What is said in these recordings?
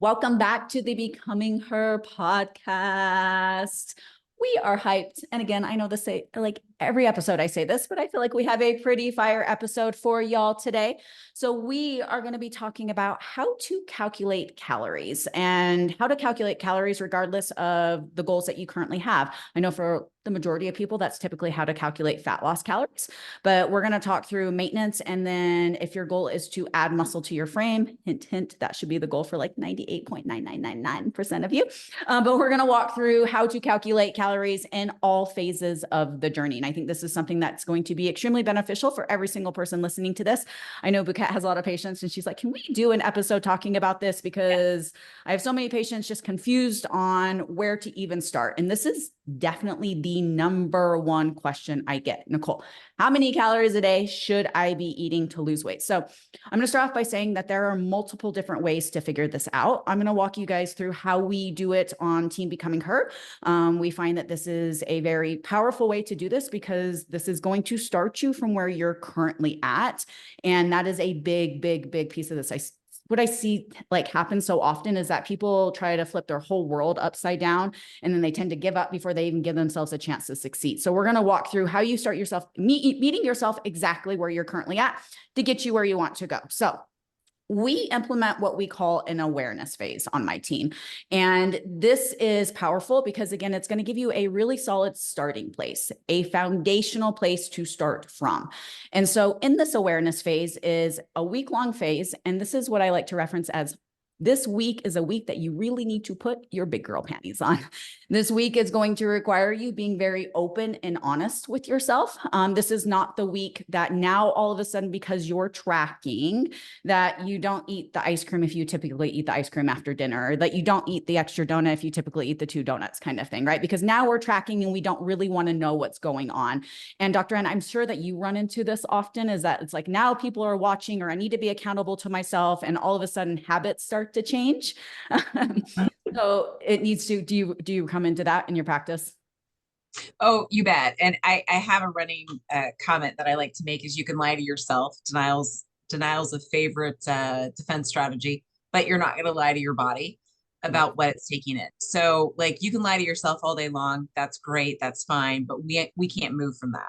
Welcome back to the Becoming Her podcast. We are hyped. And again, I know this, like every episode I say this, but I feel like we have a pretty fire episode for y'all today. So we are going to be talking about how to calculate calories and how to calculate calories regardless of the goals that you currently have. I know for the majority of people, that's typically how to calculate fat loss calories, but we're going to talk through maintenance. And then if your goal is to add muscle to your frame, hint, hint, that should be the goal for like 98.9999% of you. But we're going to walk through how to calculate calories in all phases of the journey. And I think this is something that's going to be extremely beneficial for every single person listening to this. I know Bukat has a lot of patients and she's like, can we do an episode talking about this? Because I have so many patients just confused on where to even start. And this is definitely the number one question I get. Nicole, how many calories a day should I be eating to lose weight? So I'm going to start off by saying that there are multiple different ways to figure this out. I'm going to walk you guys through how we do it on Team Becoming Her. We find that this is a very powerful way to do this because this is going to start you from where you're currently at. And that is a big, big, big piece of this. What I see like happen so often is that people try to flip their whole world upside down and then they tend to give up before they even give themselves a chance to succeed. So we're going to walk through how you start yourself meeting yourself exactly where you're currently at to get you where you want to go. So we implement what we call an awareness phase on my team. And this is powerful because, again, it's going to give you a really solid starting place, a foundational place to start from. And so in this awareness phase is a week-long phase. And this is what I like to reference as this week is a week that you really need to put your big girl panties on. This week is going to require you being very open and honest with yourself. This is not the week that now all of a sudden, because you're tracking, that you don't eat the ice cream if you typically eat the ice cream after dinner, or that you don't eat the extra donut if you typically eat the 2 donuts kind of thing, right? Because now we're tracking and we don't really want to know what's going on. And Dr. Ann, I'm sure that you run into this often, is that it's like now people are watching or I need to be accountable to myself, and all of a sudden habits start to change. So it needs to, do you come into that in your practice? Oh, you bet. And I have a running comment that I like to make is you can lie to yourself. Denial's a favorite defense strategy, but you're not going to lie to your body about what it's taking in. So like you can lie to yourself all day long. That's great. That's fine. But we can't move from that.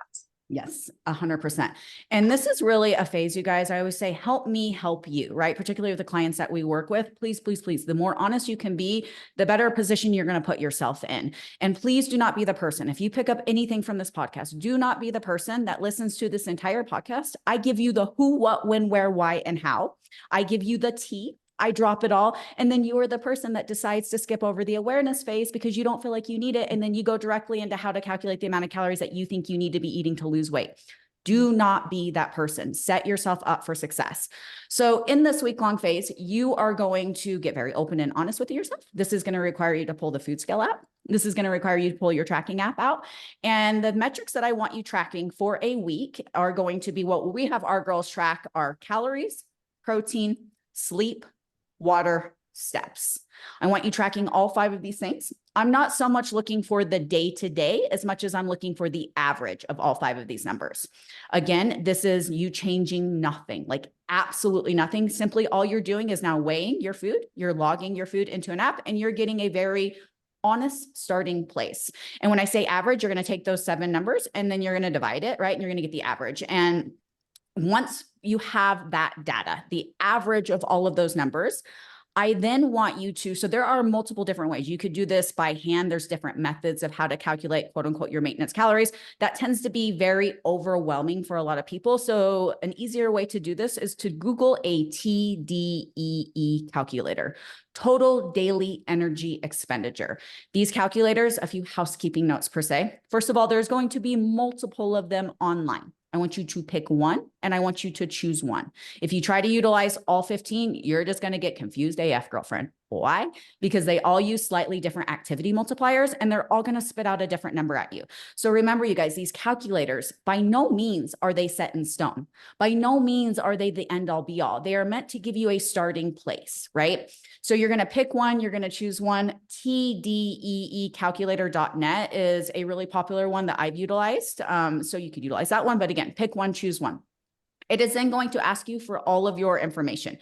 Yes, 100%. And this is really a phase, you guys. I always say, help me help you, right? Particularly with the clients that we work with. Please, please, please. The more honest you can be, the better position you're going to put yourself in. And please do not be the person. If you pick up anything from this podcast, do not be the person that listens to this entire podcast. I give you the who, what, when, where, why, and how. I give you the tea. I drop it all. And then you are the person that decides to skip over the awareness phase because you don't feel like you need it. And then you go directly into how to calculate the amount of calories that you think you need to be eating to lose weight. Do not be that person. Set yourself up for success. So in this week-long phase, you are going to get very open and honest with yourself. This is going to require you to pull the food scale out. This is going to require you to pull your tracking app out. And the metrics that I want you tracking for a week are going to be what we have our girls track are calories, protein, sleep, water, steps. I want you tracking all 5 of these things. I'm not so much looking for the day-to-day as much as I'm looking for the average of all 5 of these numbers. Again, this is you changing nothing, like absolutely nothing. Simply all you're doing is now weighing your food, you're logging your food into an app, and you're getting a very honest starting place. And when I say average, you're going to take those 7 numbers and then you're going to divide it, right? And you're going to get the average. And once you have that data, the average of all of those numbers, I then want you to, so there are multiple different ways. You could do this by hand. There's different methods of how to calculate, quote unquote, your maintenance calories. That tends to be very overwhelming for a lot of people. So an easier way to do this is to Google a TDEE calculator, total daily energy expenditure. These calculators, a few housekeeping notes per se. First of all, there's going to be multiple of them online. I want you to pick one and I want you to choose one. If you try to utilize all 15, you're just going to get confused AF, girlfriend. Why? Because they all use slightly different activity multipliers and they're all going to spit out a different number at you. So remember, you guys, these calculators, by no means are they set in stone. By no means are they the end all be all. They are meant to give you a starting place, right? So you're going to pick one, you're going to choose one. TDEEcalculator.net is a really popular one that I've utilized. So you could utilize that one, but again, pick one, choose one. It is then going to ask you for all of your information: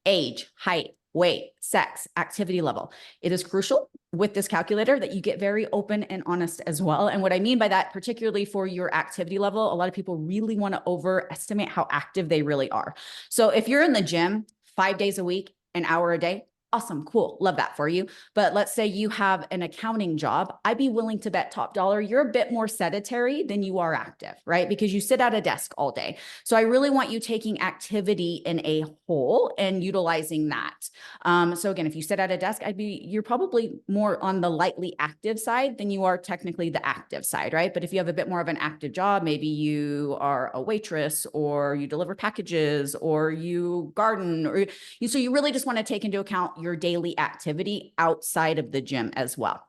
age, height, weight, sex, activity level. It is crucial with this calculator that you get very open and honest as well. And what I mean by that, particularly for your activity level, a lot of people really want to overestimate how active they really are. So if you're in the gym 5 days a week, an hour a day, awesome, cool, love that for you. But let's say you have an accounting job. I'd be willing to bet top dollar you're a bit more sedentary than you are active, right? Because you sit at a desk all day. So I really want you taking activity in a whole and utilizing that. So again, if you sit at a desk, you're probably more on the lightly active side than you are technically the active side, right? But if you have a bit more of an active job, maybe you are a waitress or you deliver packages or you garden so you really just want to take into account your daily activity outside of the gym as well.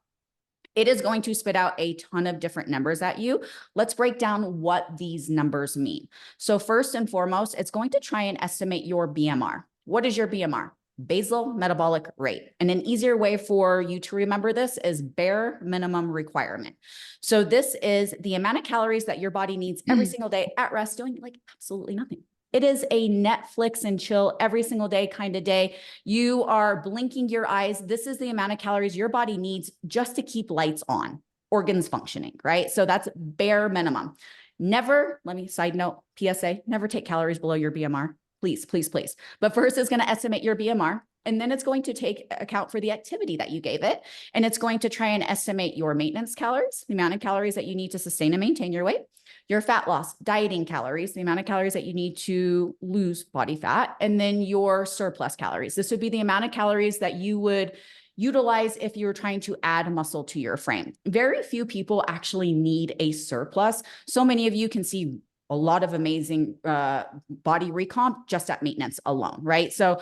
It is going to spit out a ton of different numbers at you. Let's break down what these numbers mean. So first and foremost, it's going to try and estimate your BMR. What is your BMR? Basal metabolic rate. And an easier way for you to remember this is bare minimum requirement. So this is the amount of calories that your body needs every single day at rest, doing like absolutely nothing. It is a Netflix and chill every single day kind of day. You are blinking your eyes. This is the amount of calories your body needs just to keep lights on, organs functioning, right? So that's bare minimum. Never, let me side note, PSA, never take calories below your BMR. Please, please, please. But first it's going to estimate your BMR. And then it's going to take account for the activity that you gave it. And it's going to try and estimate your maintenance calories, the amount of calories that you need to sustain and maintain your weight, your fat loss, dieting calories, the amount of calories that you need to lose body fat, and then your surplus calories. This would be the amount of calories that you would utilize if you were trying to add muscle to your frame. Very few people actually need a surplus. So many of you can see a lot of amazing body recomp just at maintenance alone, right? So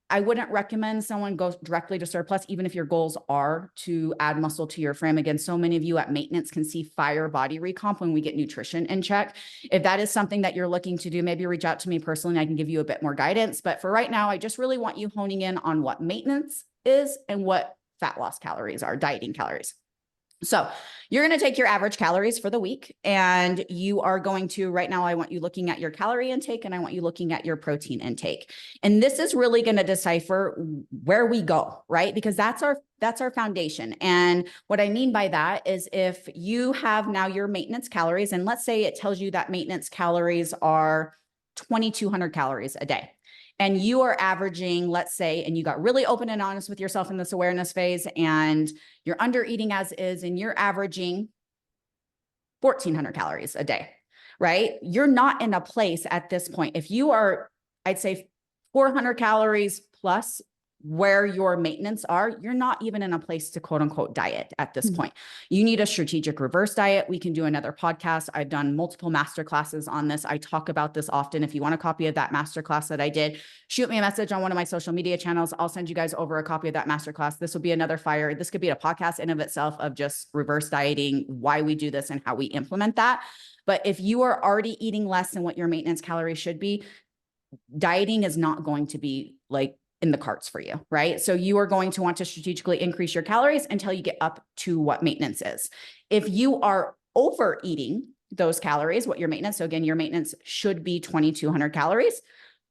I wouldn't recommend someone go directly to surplus, even if your goals are to add muscle to your frame. Again, so many of you at maintenance can see fire body recomp when we get nutrition in check. If that is something that you're looking to do, maybe reach out to me personally and I can give you a bit more guidance. But for right now, I just really want you honing in on what maintenance is and what fat loss calories are, dieting calories. So you're going to take your average calories for the week and you are going to, right now, I want you looking at your calorie intake and I want you looking at your protein intake. And this is really going to decipher where we go, right? Because that's our foundation. And what I mean by that is if you have now your maintenance calories, and let's say it tells you that maintenance calories are 2,200 calories a day. And you are averaging, let's say, and you got really open and honest with yourself in this awareness phase, and you're under eating as is, and you're averaging 1,400 calories a day, right? You're not in a place at this point. If you are, I'd say 400 calories plus where your maintenance are, you're not even in a place to quote unquote diet at this point. You need a strategic reverse diet. We can do another podcast. I've done multiple masterclasses on this. I talk about this often. If you want a copy of that masterclass that I did, shoot me a message on one of my social media channels. I'll send you guys over a copy of that masterclass. This will be another fire. This could be a podcast in of itself of just reverse dieting, why we do this and how we implement that. But if you are already eating less than what your maintenance calories should be, dieting is not going to be like in the carts for you, right? So you are going to want to strategically increase your calories until you get up to what maintenance is. If you are overeating those calories, what your maintenance, so again, your maintenance should be 2,200 calories.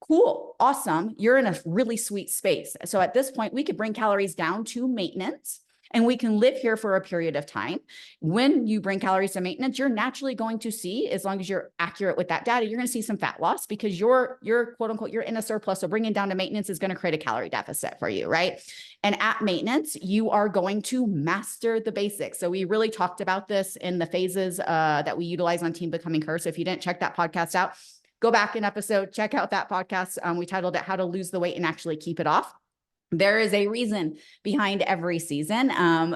Cool, awesome. You're in a really sweet space. So at this point, we could bring calories down to maintenance and we can live here for a period of time. When you bring calories to maintenance, you're naturally going to see, as long as you're accurate with that data, you're going to see some fat loss because you're quote unquote, you're in a surplus. So bringing down to maintenance is going to create a calorie deficit for you, right? And at maintenance, you are going to master the basics. So we really talked about this in the phases that we utilize on Team Becoming Her. So if you didn't check that podcast out, go back an episode, check out that podcast. We titled it How to Lose the Weight and Actually Keep It Off. There is a reason behind every season,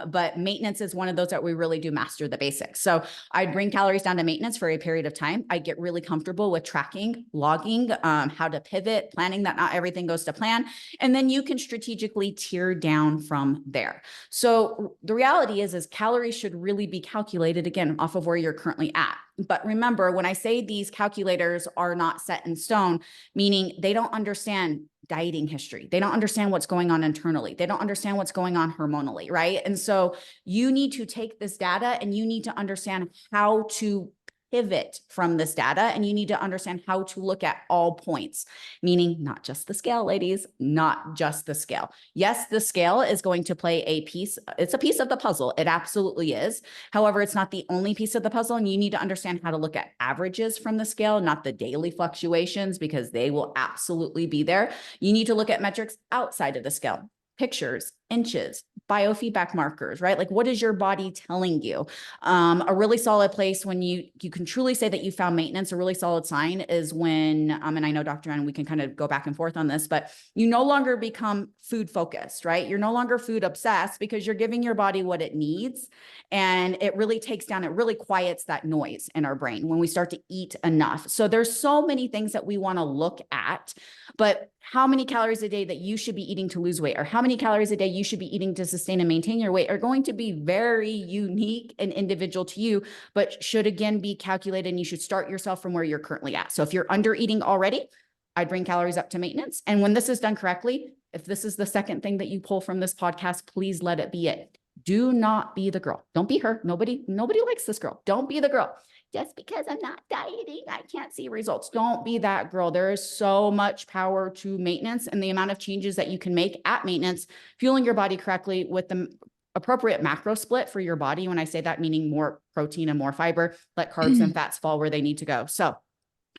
but maintenance is one of those that we really do master the basics. So I'd bring calories down to maintenance for a period of time. I get really comfortable with tracking, logging, how to pivot, planning that not everything goes to plan. And then you can strategically tier down from there. So the reality is calories should really be calculated again off of where you're currently at. But remember, when I say these calculators are not set in stone, meaning they don't understand dieting history. They don't understand what's going on internally. They don't understand what's going on hormonally, right? And so you need to take this data and you need to understand how to pivot from this data, and you need to understand how to look at all points, meaning not just the scale, ladies, not just the scale. Yes, the scale is going to play a piece. It's a piece of the puzzle. It absolutely is. However, it's not the only piece of the puzzle, and you need to understand how to look at averages from the scale, not the daily fluctuations, because they will absolutely be there. You need to look at metrics outside of the scale. Pictures, inches, biofeedback markers, right? Like, what is your body telling you? A really solid place when you can truly say that you found maintenance, a really solid sign is when, and I know Dr. Ann, we can kind of go back and forth on this, but you no longer become food focused, right? You're no longer food obsessed because you're giving your body what it needs. And it really it really quiets that noise in our brain when we start to eat enough. So there's so many things that we want to look at, but how many calories a day that you should be eating to lose weight, or how many calories a day you should be eating to sustain and maintain your weight, are going to be very unique and individual to you, but should again be calculated, and you should start yourself from where you're currently at. So if you're under eating already, I'd bring calories up to maintenance. And when this is done correctly, if this is the second thing that you pull from this podcast, please let it be it. Do not be the girl. Don't be her. Nobody likes this girl. Don't be the girl. Just because I'm not dieting, I can't see results. Don't be that girl. There is so much power to maintenance, and the amount of changes that you can make at maintenance, fueling your body correctly with the appropriate macro split for your body. When I say that, meaning more protein and more fiber, let carbs and fats fall where they need to go. So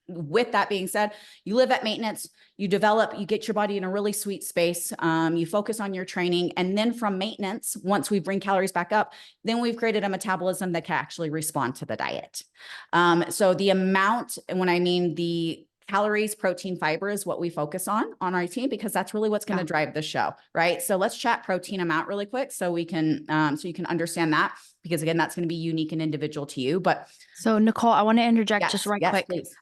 with that being said, you live at maintenance, you get your body in a really sweet space. You focus on your training. And then from maintenance, once we bring calories back up, then we've created a metabolism that can actually respond to the diet. So the amount, and when I mean the calories, protein, fiber is what we focus on our team, because that's really what's going to drive the show, right? So let's chat protein amount really quick so we can, so you can understand that, because again, that's going to be unique and individual to you. But so Nicole, I want to interject yes, just right yes, quick. Please.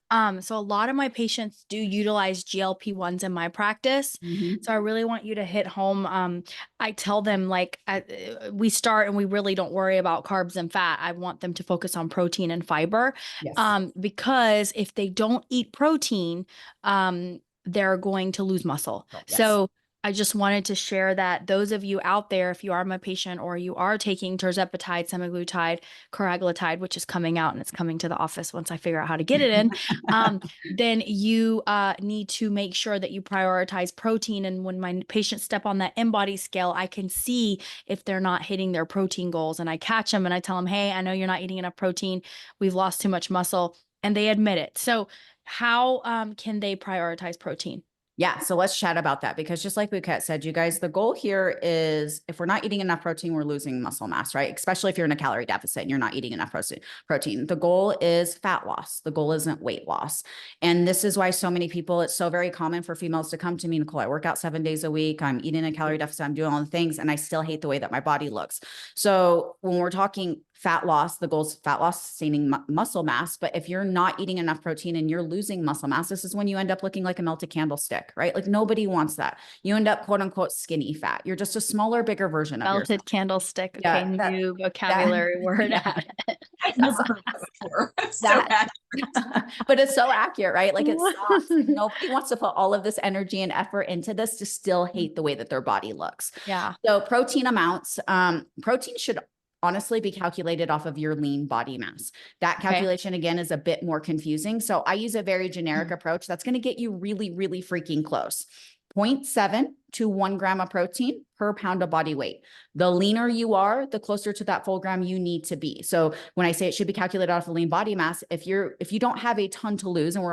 So a lot of my patients do utilize GLP-1s in my practice. So I really want you to hit home. I tell them, like, we start and we really don't worry about carbs and fat. I want them to focus on protein and fiber. Yes. Because if they don't eat protein, they're going to lose muscle. Yes. So I just wanted to share that those of you out there, if you are my patient or you are taking tirzepatide, semaglutide, caraglutide, which is coming out and it's coming to the office once I figure out how to get it in, then you need to make sure that you prioritize protein. And when my patients step on that InBody scale, I can see if they're not hitting their protein goals. And I catch them and I tell them, hey, I know you're not eating enough protein. We've lost too much muscle. And they admit it. So how can they prioritize protein? Yeah. So let's chat about that, because just like Buket said, you guys, the goal here is, if we're not eating enough protein, we're losing muscle mass, right? Especially if you're in a calorie deficit and you're not eating enough protein. The goal is fat loss. The goal isn't weight loss. And this is why so many people, it's so very common for females to come to me, Nicole, I work out 7 days a week. I'm eating a calorie deficit. I'm doing all the things, and I still hate the way that my body looks. So when we're talking fat loss, the goal is fat loss, sustaining muscle mass. But if you're not eating enough protein and you're losing muscle mass, this is when you end up looking like a melted candlestick, right? Like, nobody wants that. You end up, quote unquote, skinny fat. You're just a smaller, bigger version of yourself. Melted candlestick. Yeah, Okay, new vocabulary word. Yeah. I've never heard that before. So But it's so accurate, right? Like, it sucks. Like, nobody wants to put all of this energy and effort into this to still hate the way that their body looks. Yeah. So protein amounts, protein should honestly be calculated off of your lean body mass. That calculation, again, is a bit more confusing. So I use a very generic approach that's going to get you really, really freaking close. 0.7 to 1 gram of protein per pound of body weight. The leaner you are, the closer to that full gram you need to be. So when I say it should be calculated off of lean body mass, if you don't have a ton to lose, and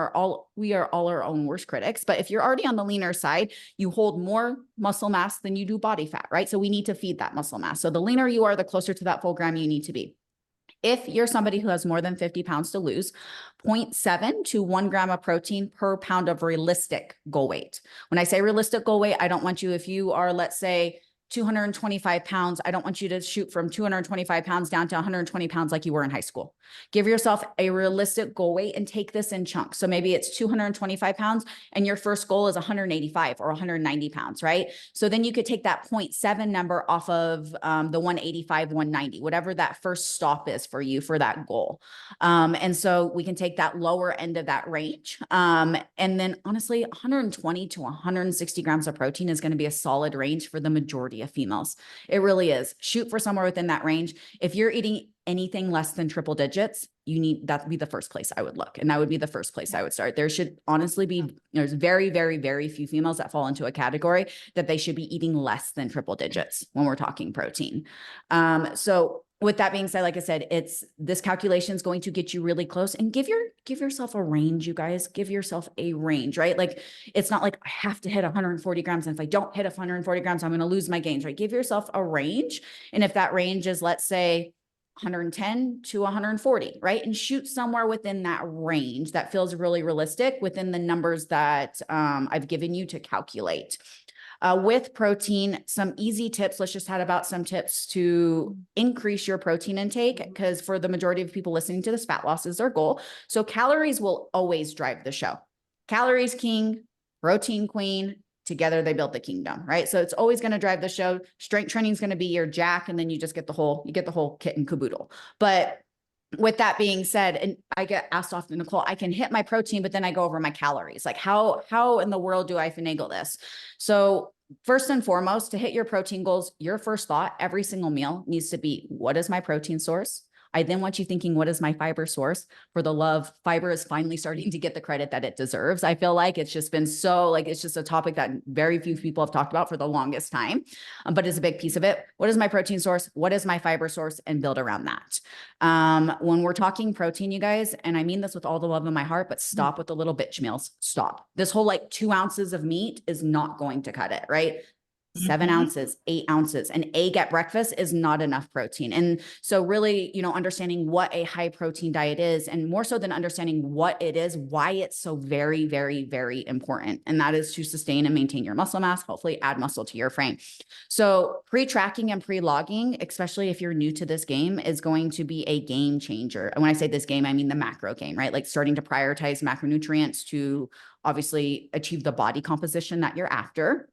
we are all our own worst critics, but if you're already on the leaner side, you hold more muscle mass than you do body fat, right? So we need to feed that muscle mass. So the leaner you are, the closer to that full gram you need to be. If you're somebody who has more than 50 pounds to lose, 0.7 to 1 gram of protein per pound of realistic goal weight. When I say realistic goal weight, I don't want you, if you are, let's say, 225 pounds, I don't want you to shoot from 225 pounds down to 120 pounds like you were in high school. Give yourself a realistic goal weight and take this in chunks. So maybe it's 225 pounds and your first goal is 185 or 190 pounds, right? So then you could take that 0.7 number off of the 185, 190, whatever that first stop is for you for that goal. And so we can take that lower end of that range. And then honestly, 120 to 160 grams of protein is going to be a solid range for the majority of females. It really is. Shoot for somewhere within that range. If you're eating anything less than triple digits, you need that to be the first place I would look. And that would be the first place I would start. There should honestly be, there's very, very, very few females that fall into a category that they should be eating less than triple digits when we're talking protein. So with that being said, like I said, this calculation is going to get you really close, and give yourself a range, you guys. Give yourself a range, right? Like, it's not like I have to hit 140 grams. And if I don't hit 140 grams, I'm going to lose my gains, right? Give yourself a range. And if that range is, let's say, 110 to 140, right? And shoot somewhere within that range that feels really realistic within the numbers that I've given you to calculate. With protein, some easy tips. Let's just chat about some tips to increase your protein intake, because for the majority of people listening to this, fat loss is their goal. So calories will always drive the show. Calories king, protein queen. Together they build the kingdom, right? So it's always going to drive the show. Strength training is going to be your jack, and then you just get the whole kit and caboodle. But with that being said, and I get asked often, Nicole, I can hit my protein, but then I go over my calories. Like, how in the world do I finagle this? So first and foremost, to hit your protein goals, your first thought every single meal needs to be, what is my protein source? I then want you thinking, what is my fiber source? For the love, fiber is finally starting to get the credit that it deserves. I feel like it's just been so, like, it's just a topic that very few people have talked about for the longest time, but it's a big piece of it. What is my protein source? What is my fiber source? And build around that. When we're talking protein, you guys, and I mean this with all the love in my heart, but stop with the little bitch meals. Stop. This whole like 2 ounces of meat is not going to cut it, right? 7 ounces, 8 ounces, an egg at breakfast is not enough protein. And so really, understanding what a high protein diet is, and more so than understanding what it is, why it's so very, very, very important. And that is to sustain and maintain your muscle mass, hopefully add muscle to your frame. So pre-tracking and pre-logging, especially if you're new to this game, is going to be a game changer. And when I say this game, I mean the macro game, right? Like starting to prioritize macronutrients to obviously achieve the body composition that you're after.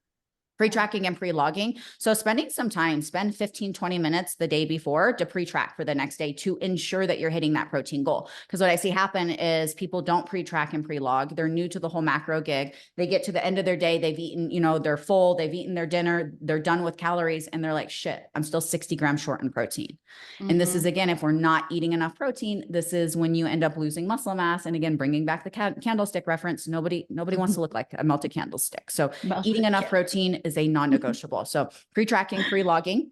Pre-tracking and pre-logging. So spending some time, spend 15, 20 minutes the day before to pre-track for the next day to ensure that you're hitting that protein goal. Because what I see happen is people don't pre-track and pre-log. They're new to the whole macro gig. They get to the end of their day, they've eaten, they're full, they've eaten their dinner, they're done with calories, and they're like, shit, I'm still 60 grams short in protein. And this is, again, if we're not eating enough protein, this is when you end up losing muscle mass. And again, bringing back the candlestick reference, nobody wants to look like a melted candlestick. So eating enough protein is a non-negotiable. So pre-tracking, pre-logging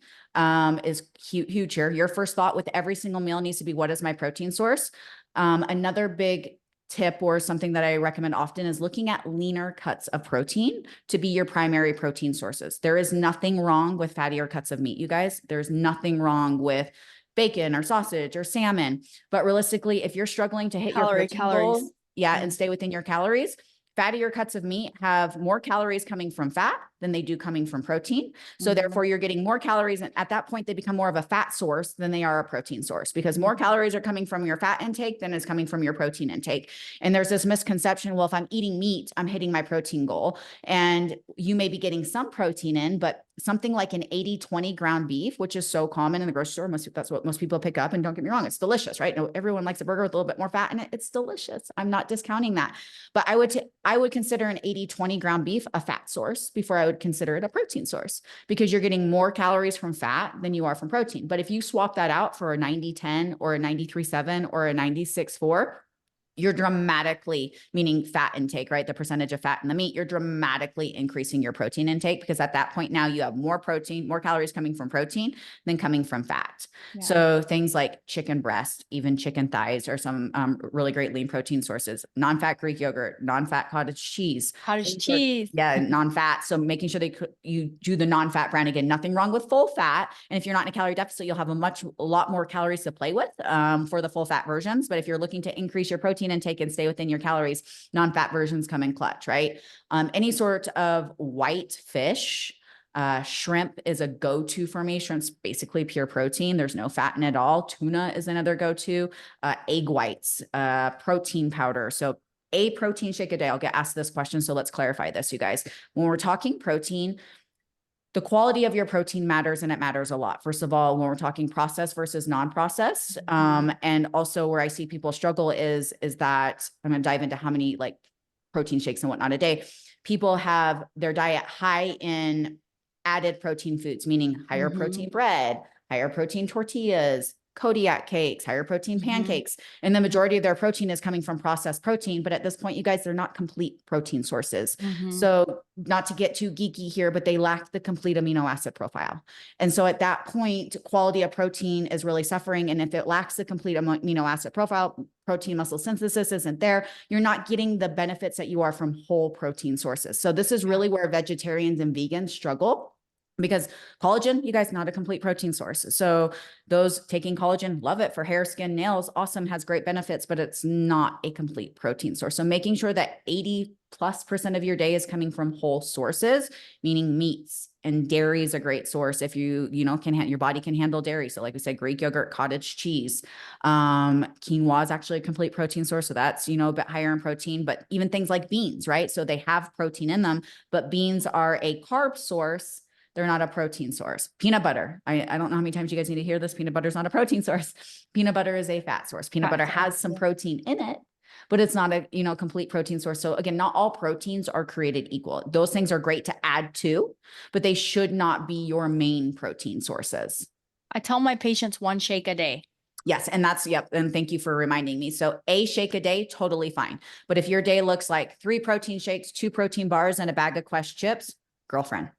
is huge here. Your first thought with every single meal needs to be, what is my protein source? Another big tip, or something that I recommend often, is looking at leaner cuts of protein to be your primary protein sources. There is nothing wrong with fattier cuts of meat, you guys. There's nothing wrong with bacon or sausage or salmon. But realistically, if you're struggling to hit your protein goal, and stay within your calories, fattier cuts of meat have more calories coming from fat than they do coming from protein. So therefore you're getting more calories. And at that point, they become more of a fat source than they are a protein source, because more calories are coming from your fat intake than is coming from your protein intake. And there's this misconception, well, if I'm eating meat, I'm hitting my protein goal. And you may be getting some protein in, but something like an 80-20 ground beef, which is so common in the grocery store. That's what most people pick up. And don't get me wrong, it's delicious, right? No, everyone likes a burger with a little bit more fat in it. It's delicious. I'm not discounting that. But I would consider an 80-20 ground beef a fat source before I would consider it a protein source, because you're getting more calories from fat than you are from protein. But if you swap that out for a 90-10 or a 93-7 or a 96-4, you're dramatically, meaning fat intake, right? The percentage of fat in the meat, you're dramatically increasing your protein intake, because at that point now you have more protein, more calories coming from protein than coming from fat. Yeah. So things like chicken breast, even chicken thighs are some really great lean protein sources. Non-fat Greek yogurt, non-fat cottage cheese. Yeah, non-fat. So making sure you do the non-fat brand. Again, nothing wrong with full fat. And if you're not in a calorie deficit, you'll have a lot more calories to play with for the full fat versions. But if you're looking to increase your protein intake and stay within your calories, non-fat versions come in clutch, right? Any sort of white fish, shrimp is a go-to for me. Shrimp's basically pure protein. There's no fat in it at all. Tuna is another go-to. Egg whites, protein powder. So a protein shake a day. I'll get asked this question, so let's clarify this, you guys. When we're talking protein, the quality of your protein matters, and it matters a lot. First of all, when we're talking processed versus non-processed, and also where I see people struggle is that I'm going to dive into how many like protein shakes and whatnot a day. People have their diet high in added protein foods, meaning higher protein bread, higher protein tortillas, Kodiak cakes, higher protein Mm-hmm. pancakes, and the majority of their protein is coming from processed protein. But at this point, you guys, they're not complete protein sources. Mm-hmm. So not to get too geeky here, but they lack the complete amino acid profile. And so at that point, quality of protein is really suffering. And if it lacks the complete amino acid profile, protein muscle synthesis isn't there, you're not getting the benefits that you are from whole protein sources. So this is really where vegetarians and vegans struggle. Because collagen, you guys, not a complete protein source. So those taking collagen, love it for hair, skin, nails, awesome, has great benefits, but it's not a complete protein source. So making sure that 80+% of your day is coming from whole sources, meaning meats and dairy is a great source. If you can your body can handle dairy. So like we said, Greek yogurt, cottage cheese, quinoa is actually a complete protein source. So that's, a bit higher in protein, but even things like beans, right? So they have protein in them, but beans are a carb source. They're not a protein source. Peanut butter. I don't know how many times you guys need to hear this. Peanut butter is not a protein source. Peanut butter is a fat source. Peanut butter has some protein in it, but it's not a, complete protein source. So again, not all proteins are created equal. Those things are great to add to, but they should not be your main protein sources. I tell my patients 1 shake a day. Yes. And that's, yep. And thank you for reminding me. So a shake a day, totally fine. But if your day looks like 3 protein shakes, 2 protein bars, and a bag of Quest chips, girlfriend,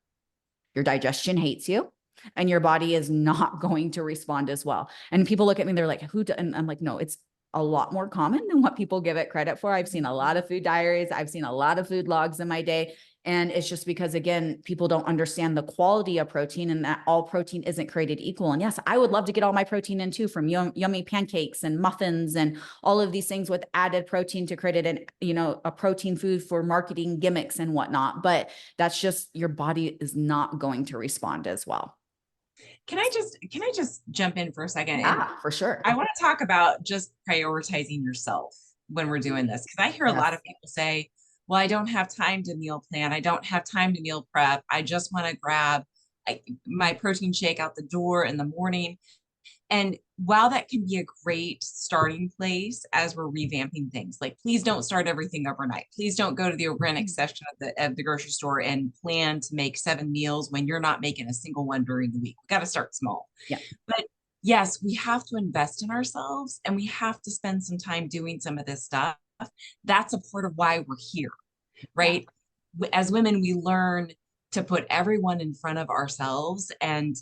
your digestion hates you and your body is not going to respond as well. And people look at me, they're like, and I'm like, no, it's a lot more common than what people give it credit for. I've seen a lot of food diaries. I've seen a lot of food logs in my day. And it's just because, again, people don't understand the quality of protein and that all protein isn't created equal. And yes, I would love to get all my protein in too, from yummy pancakes and muffins and all of these things with added protein to create a protein food for marketing gimmicks and whatnot. But that's just, your body is not going to respond as well. Can I just jump in for a second? Yeah, for sure. I want to talk about just prioritizing yourself when we're doing this. Because I hear a lot of people say, well, I don't have time to meal plan. I don't have time to meal prep. I just want to grab my protein shake out the door in the morning. And while that can be a great starting place as we're revamping things, like please don't start everything overnight. Please don't go to the organic section of the grocery store and plan to make 7 meals when you're not making a single one during the week. We got to start small. Yeah. But yes, we have to invest in ourselves and we have to spend some time doing some of this stuff. That's a part of why we're here, right? Yeah. As women, we learn to put everyone in front of ourselves. And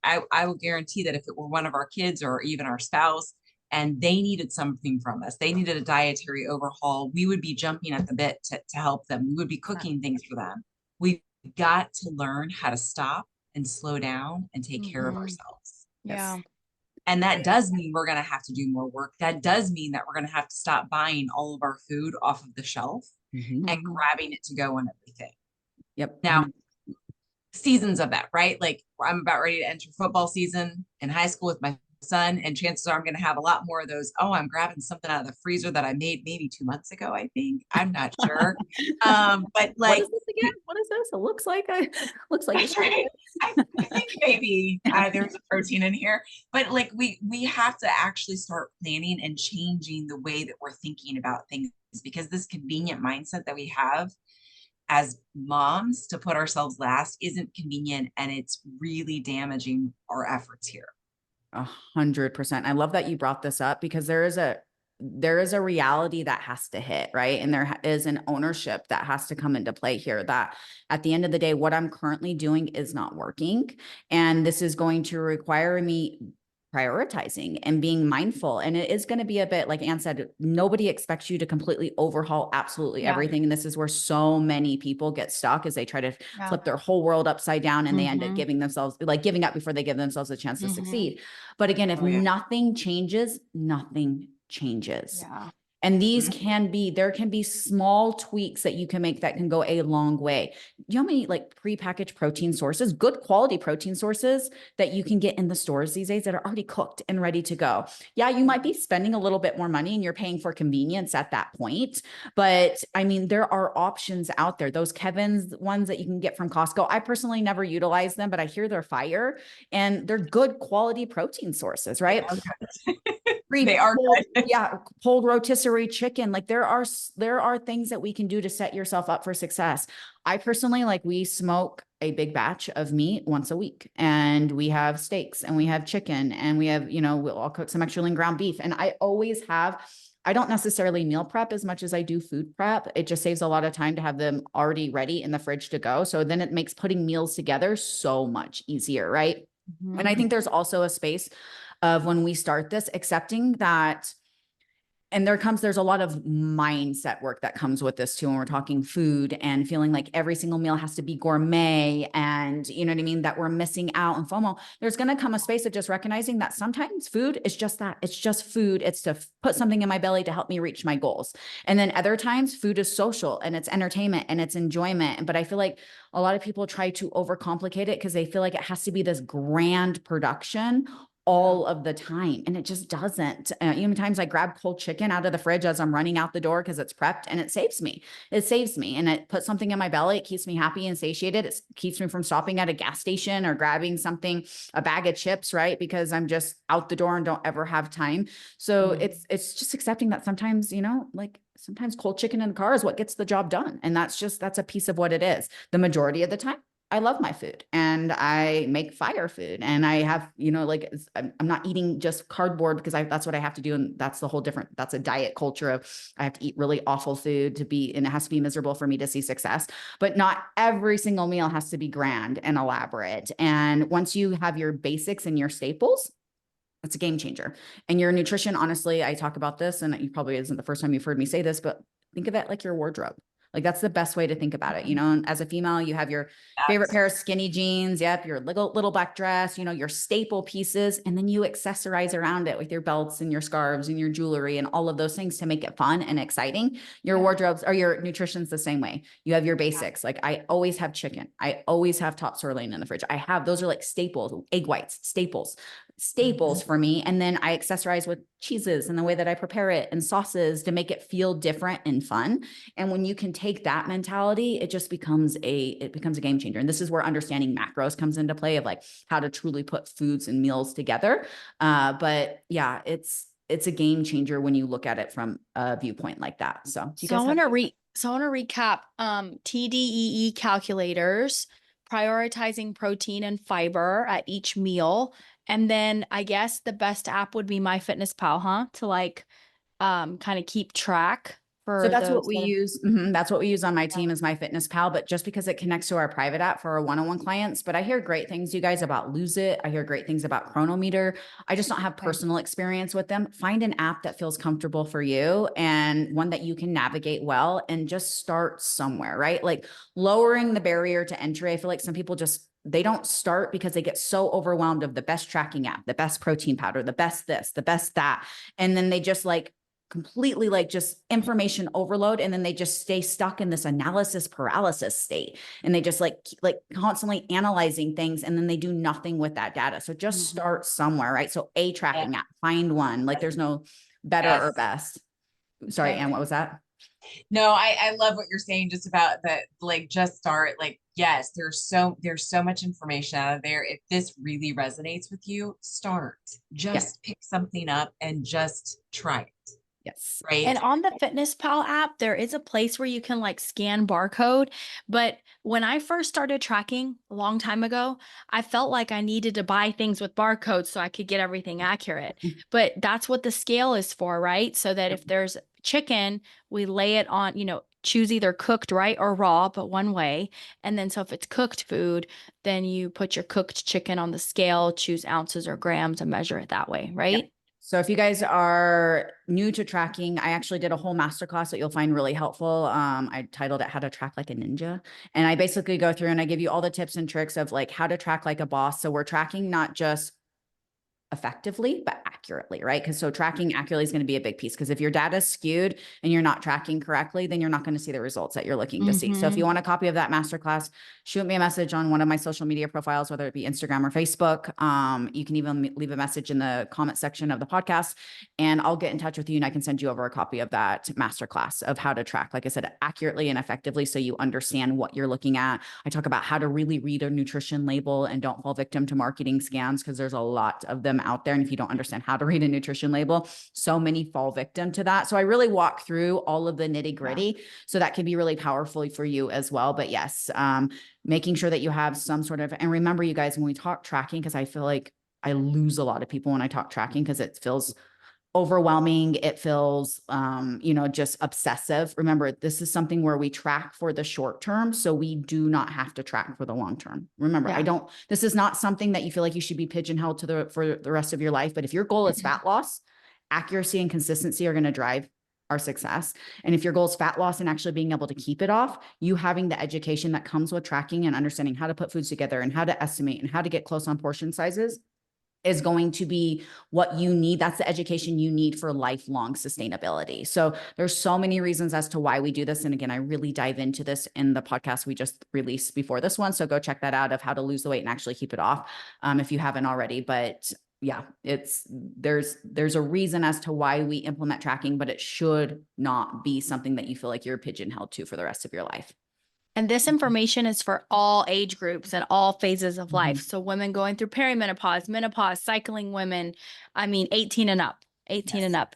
I will guarantee that if it were one of our kids or even our spouse and they needed something from us, they needed a dietary overhaul, we would be jumping at the bit to help them. We would be cooking things for them. We've got to learn how to stop and slow down and take care of ourselves. Yeah. Yes. And that does mean we're going to have to do more work. That does mean that we're going to have to stop buying all of our food off of the shelf and grabbing it to go and everything. Yep. Now, seasons of that, right? Like I'm about ready to enter football season in high school with my son, and chances are I'm going to have a lot more of those. Oh, I'm grabbing something out of the freezer that I made maybe 2 months ago. I think I'm not sure. But like, what is this again? What is this? It looks like it's right. I think maybe there's a protein in here, but like we have to actually start planning and changing the way that we're thinking about things, because this convenient mindset that we have as moms to put ourselves last isn't convenient, and it's really damaging our efforts here. 100%. I love that you brought this up, because there is a reality that has to hit, right? And there is an ownership that has to come into play here, that at the end of the day, what I'm currently doing is not working. And this is going to require me prioritizing and being mindful. And it is going to be a bit, like Ann said, nobody expects you to completely overhaul absolutely everything. And this is where so many people get stuck, as they try to flip their whole world upside down, and they end up giving up before they give themselves a chance to succeed. But again, if nothing changes, nothing changes. Yeah. And these there can be small tweaks that you can make that can go a long way. You know how many like prepackaged protein sources, good quality protein sources that you can get in the stores these days that are already cooked and ready to go? Yeah, you might be spending a little bit more money and you're paying for convenience at that point. But I mean, there are options out there. Those Kevin's ones that you can get from Costco, I personally never utilize them, but I hear they're fire and they're good quality protein sources, right? They are good. Yeah, cold rotisserie chicken. Like there are things that we can do to set yourself up for success. I personally, like, we smoke a big batch of meat once a week, and we have steaks and we have chicken and we have, I'll cook some extra lean ground beef. And I don't necessarily meal prep as much as I do food prep. It just saves a lot of time to have them already ready in the fridge to go. So then it makes putting meals together so much easier, right? Mhm. And I think there's also a space of, when we start this, accepting that, and there's a lot of mindset work that comes with this too, when we're talking food, and feeling like every single meal has to be gourmet, and you know what I mean, that we're missing out on FOMO. There's going to come a space of just recognizing that sometimes food is just that. It's just food. It's to put something in my belly to help me reach my goals. And then other times food is social and it's entertainment and it's enjoyment. But I feel like a lot of people try to overcomplicate it because they feel like it has to be this grand production all of the time. And it just doesn't. Even times I grab cold chicken out of the fridge as I'm running out the door because it's prepped, and it saves me. And it puts something in my belly. It keeps me happy and satiated. It keeps me from stopping at a gas station or grabbing a bag of chips, right? Because I'm just out the door and don't ever have time. So it's just accepting that sometimes, like sometimes cold chicken in the car is what gets the job done. And that's a piece of what it is. The majority of the time, I love my food, and I make fire food, and I have, I'm not eating just cardboard because that's what I have to do. And that's a diet culture of, I have to eat really awful food and it has to be miserable for me to see success. But not every single meal has to be grand and elaborate. And once you have your basics and your staples, it's a game changer. And your nutrition, honestly, I talk about this, and it probably isn't the first time you've heard me say this, but think of it like your wardrobe. Like, that's the best way to think about it. And as a female, you have your favorite pair of skinny jeans. Yep. Your little black dress, your staple pieces. And then you accessorize around it with your belts and your scarves and your jewelry and all of those things to make it fun and exciting. Your wardrobes, or your nutrition's the same way. You have your basics. Like, I always have chicken. I always have top sirloin in the fridge. Those are like staples, egg whites, staples for me. And then I accessorize with cheeses and the way that I prepare it, and sauces, to make it feel different and fun. And when you can take that mentality, it just becomes a game changer. And this is where understanding macros comes into play, of like how to truly put foods and meals together. But yeah, it's a game changer when you look at it from a viewpoint like that. So I want to recap TDEE calculators, prioritizing protein and fiber at each meal. And then I guess the best app would be MyFitnessPal, huh? To like kind of keep track for So that's what we use. That's what we use on my team, is MyFitnessPal, but just because it connects to our private app for our one-on-one clients. But I hear great things, you guys, about Lose It. I hear great things about Chronometer. I just don't have personal experience with them. Find an app that feels comfortable for you, and one that you can navigate well, and just start somewhere, right? Like, lowering the barrier to entry. I feel like some people they don't start because they get so overwhelmed of the best tracking app, the best protein powder, the best this, the best that. And then they just completely just information overload. And then they just stay stuck in this analysis paralysis state. And they just constantly analyzing things. And then they do nothing with that data. So just start somewhere, right? So a tracking app, find one. Like, there's no better or best. Sorry, Anne, what was that? No, I love what you're saying, just about that, just start. Yes, there's so much information out of there. If this really resonates with you, start. Just pick something up and just try it. Yes. Right. And on the FitnessPal app, there is a place where you can scan barcode. But when I first started tracking a long time ago, I felt like I needed to buy things with barcodes so I could get everything accurate. But that's what the scale is for, right? So that if there's chicken, we lay it on, choose either cooked, right, or raw, but one way. And then so if it's cooked food, then you put your cooked chicken on the scale, choose ounces or grams, and measure it that way, right? Yeah. So if you guys are new to tracking, I actually did a whole masterclass that you'll find really helpful. I titled it How to Track Like a Ninja. And I basically go through and I give you all the tips and tricks of how to track like a boss. So we're tracking not just effectively, but accurately, right? Because tracking accurately is going to be a big piece. Because if your data is skewed and you're not tracking correctly, then you're not going to see the results that you're looking to see. So if you want a copy of that masterclass, shoot me a message on one of my social media profiles, whether it be Instagram or Facebook. You can even leave a message in the comment section of the podcast, and I'll get in touch with you, and I can send you over a copy of that masterclass of how to track, like I said, accurately and effectively, so you understand what you're looking at. I talk about how to really read a nutrition label and don't fall victim to marketing scams, because there's a lot of them out there. And if you don't understand how how to read a nutrition label. So many fall victim to that. So I really walk through all of the nitty gritty. Yeah. So that can be really powerful for you as well. But yes, making sure that you have some sort of, and remember you guys, when we talk tracking, because I feel like I lose a lot of people when I talk tracking, because it feels overwhelming. It feels, just obsessive. Remember, this is something where we track for the short term. So we do not have to track for the long term. Remember, this is not something that you feel like you should be pigeonholed to for the rest of your life. But if your goal is fat loss, accuracy and consistency are going to drive our success. And if your goal is fat loss and actually being able to keep it off, you having the education that comes with tracking and understanding how to put foods together and how to estimate and how to get close on portion sizes is going to be what you need. That's the education you need for lifelong sustainability. So there's so many reasons as to why we do this. And again, I really dive into this in the podcast we just released before this one. So go check that out, of how to lose the weight and actually keep it off, if you haven't already. But yeah, there's a reason as to why we implement tracking, but it should not be something that you feel like you're pigeonholed to for the rest of your life. And this information is for all age groups and all phases of life. So women going through perimenopause, menopause, cycling women, 18 and up. 18 and up.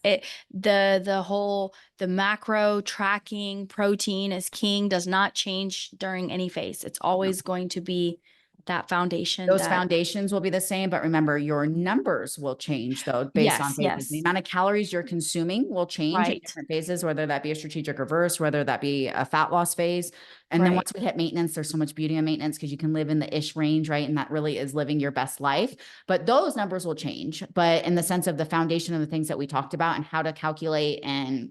The macro tracking protein is king, does not change during any phase. It's always going to be that foundation. Those foundations will be the same, but remember, your numbers will change though, based on phases. The amount of calories you're consuming will change in different phases, whether that be a strategic reverse, whether that be a fat loss phase. And then once we hit maintenance, there's so much beauty in maintenance, because you can live in the ish range, right? And that really is living your best life. But those numbers will change. But in the sense of the foundation of the things that we talked about and how to calculate and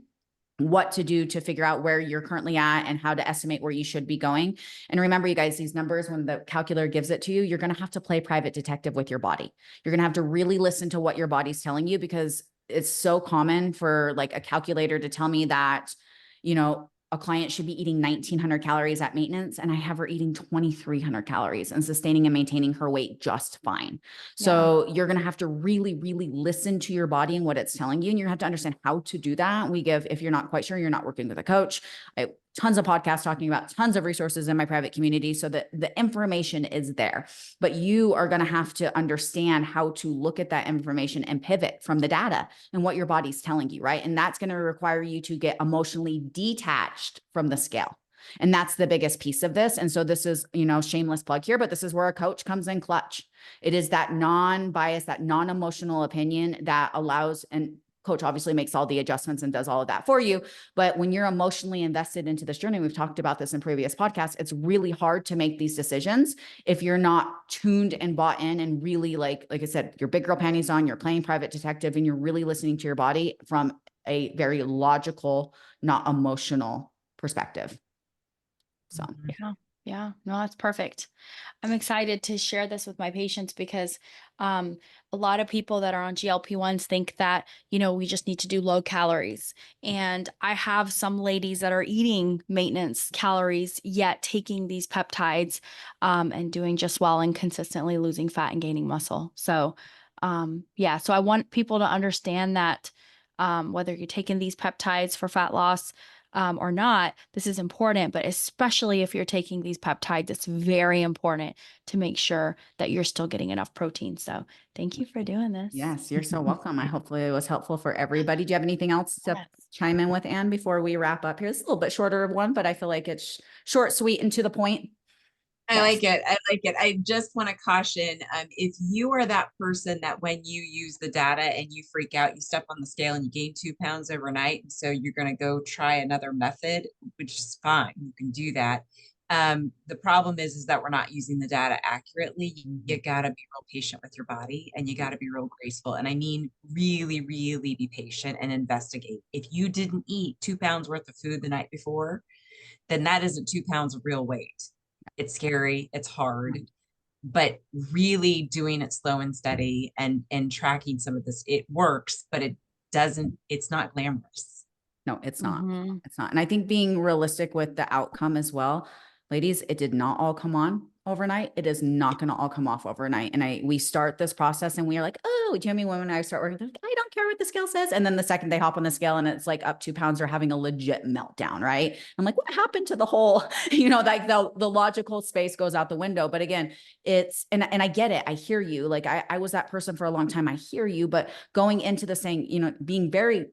what to do to figure out where you're currently at and how to estimate where you should be going. And remember, you guys, these numbers, when the calculator gives it to you, you're going to have to play private detective with your body. You're going to have to really listen to what your body's telling you, because it's so common for like a calculator to tell me that, a client should be eating 1,900 calories at maintenance, and I have her eating 2,300 calories and sustaining and maintaining her weight just fine. So you're going to have to really, really listen to your body and what it's telling you. And you have to understand how to do that. If you're not quite sure, you're not working with a coach. Tons of podcasts talking about, tons of resources in my private community, so that the information is there, but you are going to have to understand how to look at that information and pivot from the data and what your body's telling you, right? And that's going to require you to get emotionally detached from the scale. And that's the biggest piece of this. And so this is, shameless plug here, but this is where a coach comes in clutch. It is that non-biased, that non-emotional opinion that allows, and coach obviously makes all the adjustments and does all of that for you. But when you're emotionally invested into this journey, we've talked about this in previous podcasts, it's really hard to make these decisions if you're not tuned and bought in and really, like I said, your big girl panties on, you're playing private detective, and you're really listening to your body from a very logical, not emotional perspective. So, yeah, no, that's perfect. I'm excited to share this with my patients, because a lot of people that are on GLP-1s think that, we just need to do low calories. And I have some ladies that are eating maintenance calories, yet taking these peptides and doing just well and consistently losing fat and gaining muscle. So, so I want people to understand that whether you're taking these peptides for fat loss or not, this is important. But especially if you're taking these peptides, it's very important to make sure that you're still getting enough protein. So thank you for doing this. Yes, you're so welcome. Hopefully it was helpful for everybody. Do you have anything else to chime in with, Anne, before we wrap up here? It's a little bit shorter of one, but I feel like it's short, sweet, and to the point. I like it. I just want to caution, if you are that person that when you use the data and you freak out, you step on the scale and you gain 2 pounds overnight, and so you're going to go try another method, which is fine. You can do that. The problem is that we're not using the data accurately. You got to be real patient with your body, and you got to be real graceful. And I mean, really, really be patient and investigate. If you didn't eat 2 pounds worth of food the night before, then that isn't 2 pounds of real weight. It's scary, it's hard, but really doing it slow and steady and tracking some of this, it works, but it's not glamorous. No, it's not. It's not. And I think being realistic with the outcome as well, ladies, it did not all come on overnight. It is not going to all come off overnight. And we start this process and we are like, oh, Jimmy, when I start working, like, I don't care what the scale says. And then the second they hop on the scale and it's like up 2 pounds, they're having a legit meltdown. Right. I'm like, what happened to the whole, like the logical space goes out the window. But again, it's, and I get it. I hear you. Like I was that person for a long time. I hear you, but going into the saying, being very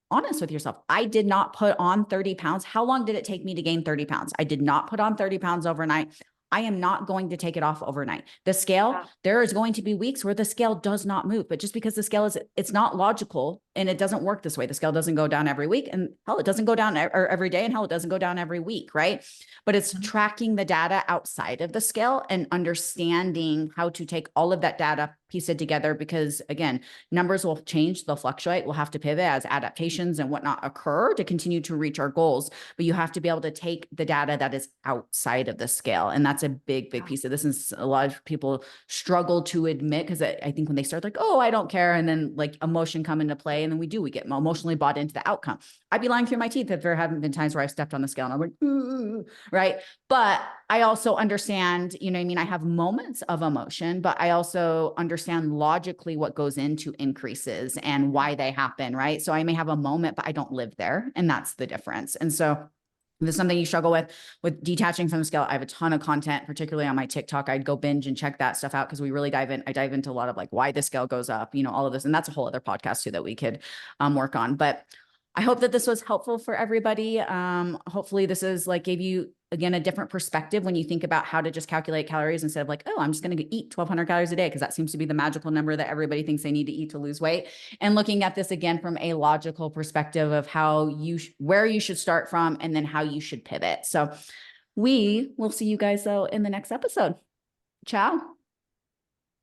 honest with yourself. I did not put on 30 pounds. How long did it take me to gain 30 pounds? I did not put on 30 pounds overnight. I am not going to take it off overnight. The scale, there is going to be weeks where the scale does not move, but just because the scale it's not logical and it doesn't work this way. The scale doesn't go down every week, and hell, it doesn't go down every day, and hell, it doesn't go down every week, right? But it's tracking the data outside of the scale and understanding how to take all of that data, piece it together, because again, numbers will change, they'll fluctuate. We'll have to pivot as adaptations and whatnot occur to continue to reach our goals. But you have to be able to take the data that is outside of the scale. And that's a big piece of this. And a lot of people struggle to admit, because I think when they start like, oh, I don't care. And then like emotion come into play. And then we get emotionally bought into the outcome. I'd be lying through my teeth if there haven't been times where I've stepped on the scale and I'm like, ooh, right. But I also understand, I have moments of emotion, but I also understand logically what goes into increases and why they happen, right? So I may have a moment, but I don't live there. And that's the difference. And so if there's something you struggle with detaching from the scale, I have a ton of content, particularly on my TikTok. I'd go binge and check that stuff out because we really I dive into a lot of like why the scale goes up, all of this. And that's a whole other podcast too that we could work on. But I hope that this was helpful for everybody. Hopefully this is like gave you, again, a different perspective when you think about how to just calculate calories instead of like, oh, I'm just going to eat 1,200 calories a day, because that seems to be the magical number that everybody thinks they need to eat to lose weight. And looking at this again from a logical perspective of how where you should start from and then how you should pivot. So we will see you guys though in the next episode. Ciao.